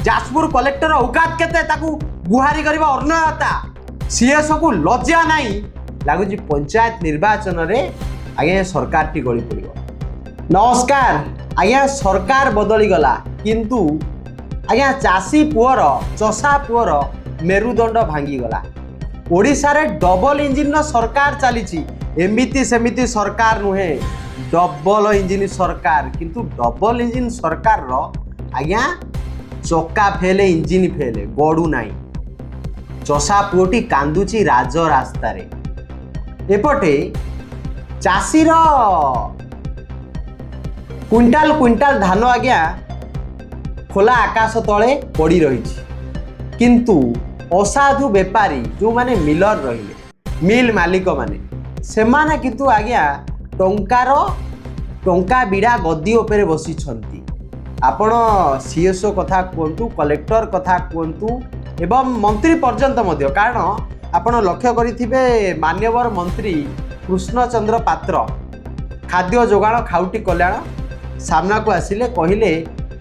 Jajpur collector औकात केते ताकू गुहारी करबा अर्णयता सीएस को लज्जा नहीं लगुच पंचायत निर्वाचन रे आगे सरकार टी गली पड़ो। नमस्कार आज्ञा सरकार बदली गला किंतु आज्ञा चाषी पुअर चषा पुअर मेरुदंड भांगी गला। ओडिशा रे डबल इंजिन सरकार चली एमिति सेमिति सरकार नुहे डबल इंजिन सरकार किंतु डबल इंजिन सरकार रो आज्ञा चक्का फेले इंजिन फेले गड़ू नाई। चषा पुओटी कांदुची राज रास्ता रे एपटे चाषीर क्विंटाल क्विंटाल धान आज्ञा खोला आकाश तले पड़ी रही किंतु असाधु बेपारी जो माने मिलर रहिले मिल मालिक माने सेमाने किंतु आज्ञा टंका बिड़ा गद्दी उपरे बसी छंती। आपण सीएसओ कथा कहतु कलेक्टर कथा कहतु एवं मंत्री पर्यंत मध्य कारण आपण लक्ष्य करिथिबे मान्यवर मंत्री कृष्णचंद्र पात्र खाद्य जोगाण खाउटी कल्याण सामना को आसिले कहिले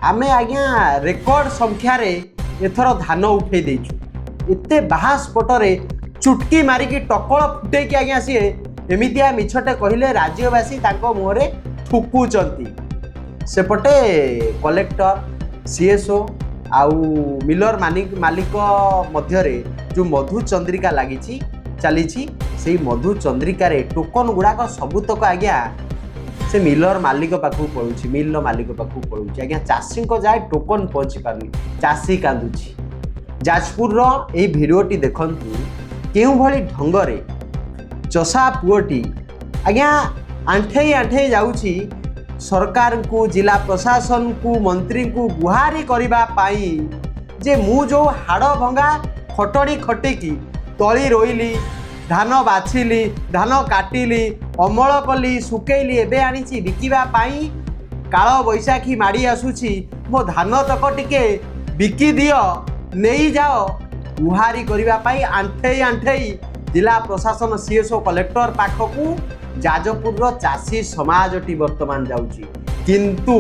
आमे आज्ञा रेकर्ड संख्या रे एथर धान उठे देछु एते बाहास पटरे चुटकी मारिकी टकल फुटे कि आज्ञा सी एमितिया मिछटे कहिले राज्यवासी तांको मुहरे थुकुचंती। सेपटे कलेक्टर सीएसओ आउ मिलर मालिक मध्यरे जो मधु चंद्रिका लगी चली से मधु चंद्रिका रे टोकन गुड़ाक सबुतक आज्ञा से मिलर मालिक पाखु पड़ुछि मिल मालिक पाखु पड़ुछि आज्ञा चाषी को जाए टोकन पहुँची पारुनी चाषी कांदुछि। जाजपुर रो एई भिडियोटी देखंतु केउ भली ढंगरे चषा पुओटी आज्ञा आंठे आंठे जाउछि सरकार को जिला प्रशासन को मंत्री को गुहारी करबा पाई जे मु जो हाड़ भंगा खटणी खटिकी तली रोइली धान बाछिली धान काटिली अमल कली सुकेली एबे आनिछि बिकिबा पाई काल बैशाखी माड़ी आसुछि मो धान तक टिके बिकी दियो नहीं जाओ गुहारी करबा पाई आंठे आंठे जिला प्रशासन सीएसओ कलेक्टर पाखकू जाजपुर चाषी समाजटी वर्तमान जाउछि किंतु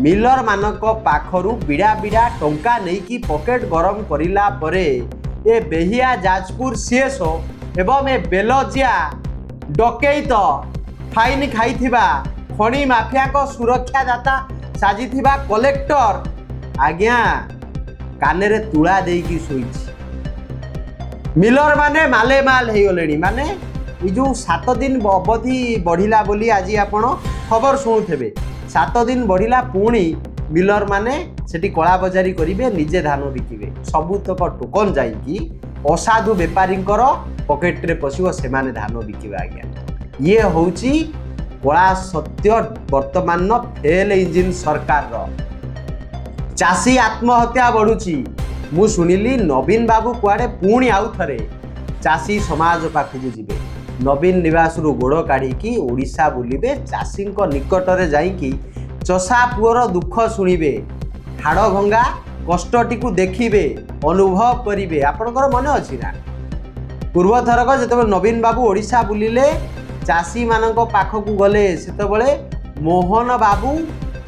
मिलर मानक पाखरु बिड़ा बिड़ा टंका नेकी पॉकेट गरम करिला परे ए बेहिया जाजपुर सीएसओ एवं ए बेलजिया डकैत फाइन खाइथिबा खणी माफिया को सुरक्षा दाता साजिथिबा कलेक्टर आज्ञा कानेरे तुला देकी सोइछि। मिलर माने माले माल हे गलेनी माने ये जो 7 दिन अवधि बढ़िला बोली आज आपण खबर शुणुथे 7 दिन बढ़िला पुणी मिलर माने सेठी कला बजारी करिवे निजे धान बिकिवे सबुतक टोकन जाइकी असाधु बेपारी पकेट रे पशिव से माने धान बिकिवे आज्ञा ये होउची कला सत्य वर्तमान फेल इंजिन सरकार रो। चाषी आत्महत्या बढ़ुची मु सुनिली नवीन बाबू कुआडे पुणी आउ थरे चाषी समाज पाखकू जिवे नवीन निवास रु गोड़ काढ़ी ओडिशा बुलिबे चाषी निकटरे जाइकी चषा पुअर दुख शुणिबे हाड़ भंगा कष्टटी को देखिबे अनुभव करिवे। आपनकर मन अछि ना पूर्व थरक जेतबे नवीन बाबू ओडिशा बुलिले चाषी मानक पाखकू गले सेतबेले मोहन बाबू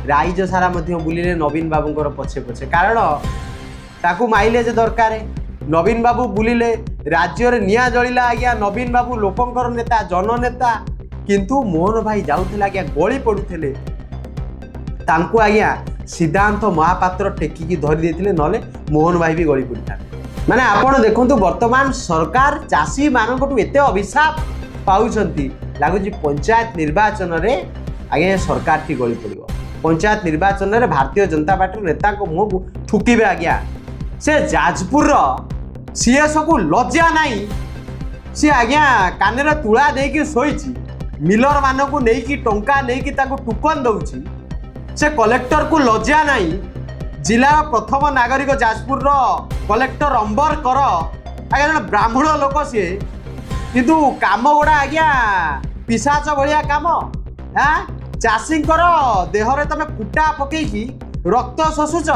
राइज सारा मध्य बुलिले नवीन बाबूंकर पछे पछे कारण ताकू माइलेज दरकार नवीन बाबू बुलिले राज्य रे निया जलिला आज्ञा नवीन बाबू लोकंकर नेता जननेता किंतु मोहन भाई जाउथिला आज्ञा गली पड़ुथिले तांकू आज्ञा सिद्धांत महापात्र टेकिकी धरी देथिले नले मोहन भाई भी गली पड़ता माने आपण देखंतु वर्तमान सरकार चाषी मानकटू एते अभिशाप पाउछंती लागुची पंचायत निर्वाचन रे आज्ञा सरकार टी गली पड़िबो पंचायत निर्वाचन रे भारतीय जनता पार्टी नेता को मुह को थुकीबे आज्ञा से जाजपुर सीएसओ को लज्जा नहीं सी आज्ञा कानेरे तुला देकी सोईची मिलर मान को नेकी टंका नेकी ताको टुकन दउची से कलेक्टर को लज्जा नहीं जिला प्रथम नागरिक जाजपुर कलेक्टर अंबर कर आज्ञा जन ब्राह्मण लोक सी किंतु काम गुड़ा आज्ञा पिशाच भलिया काम हाँ चाषी देहरे तुम कुटा पकईकी रक्त शोषुच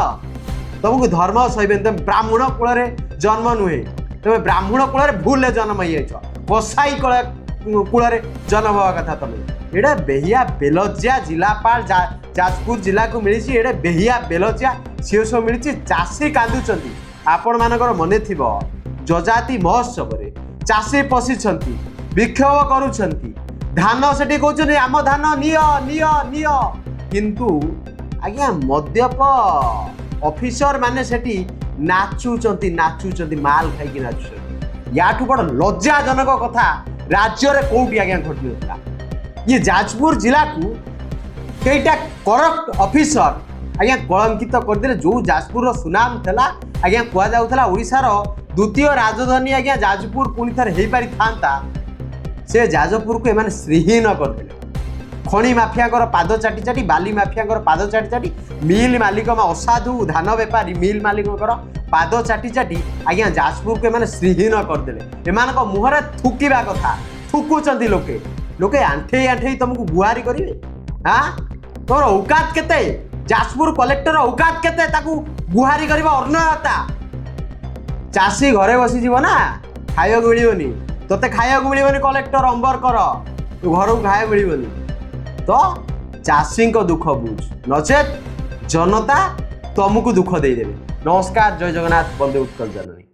तुमको धर्म सही तुम ब्राह्मण कूल जन्म नुहे तुम ब्राह्मण कूल भूल जन्म हो कसाई कूल जन्म हवा कथा तुम ये बेहिया बेलजिया जिलापाल जाजपुर जिला को मिली ये बेहिया बेलजिया सीएसओ मिली चाषी कांदुचंती आपण मानकर मने थिबो जजाति महोत्सव रे चाषी पशिछंती विक्षोभ करूछंती धान सेठी कहउछनी आम धान नियो नियो नियो किंतु आज्ञा मद्यप ऑफिसर माने सेठी नाचुचंती माल खाइकी नाचुचंती याठू बड़ लज्जाजनक कथा राज्य रे कोउटी आज्ञा घटि होता ये जाजपुर जिला को कईटा करप्ट ऑफिसर आज्ञा कलंकित करदे जो जाजपुर सुनाम थला आज्ञा कुआ जाउथला ओडिसार द्वितीय राजधानी आज्ञा जाजपुर पुणी थर हेई पारि थांता से जाजपुर को एमाने श्रीहीन करदेले खणी माफिया पाद चाटी चाटी बाली माफिया पाद चाटी चाटी मिल मालिक असाधु धान बेपारी मिल मालिक पाद चाटी चाटी आज्ञा जाजपुर को एमाने श्रीहीन करदेले एमानक मुहरे थुकिबा कथा थुकुचंती लोके लोके आंठे आंठे तुमको गुहारी करिवे हाँ तोर औकात केते जाजपुर कलेक्टर औकात केते ताकू गुहारी करबा अर्णयता चाषी घरे बसी जीव ना खाइबा मिलबनी तोते खाइबा मिलबनी कलेक्टर अंबर कर तू घर को खाइबा मिलबनी तो चाषी को दुख बुझ नचेत जनता तुमको दुख देदेवे। नमस्कार, जय जगन्नाथ, बंदे उत्कल जननी।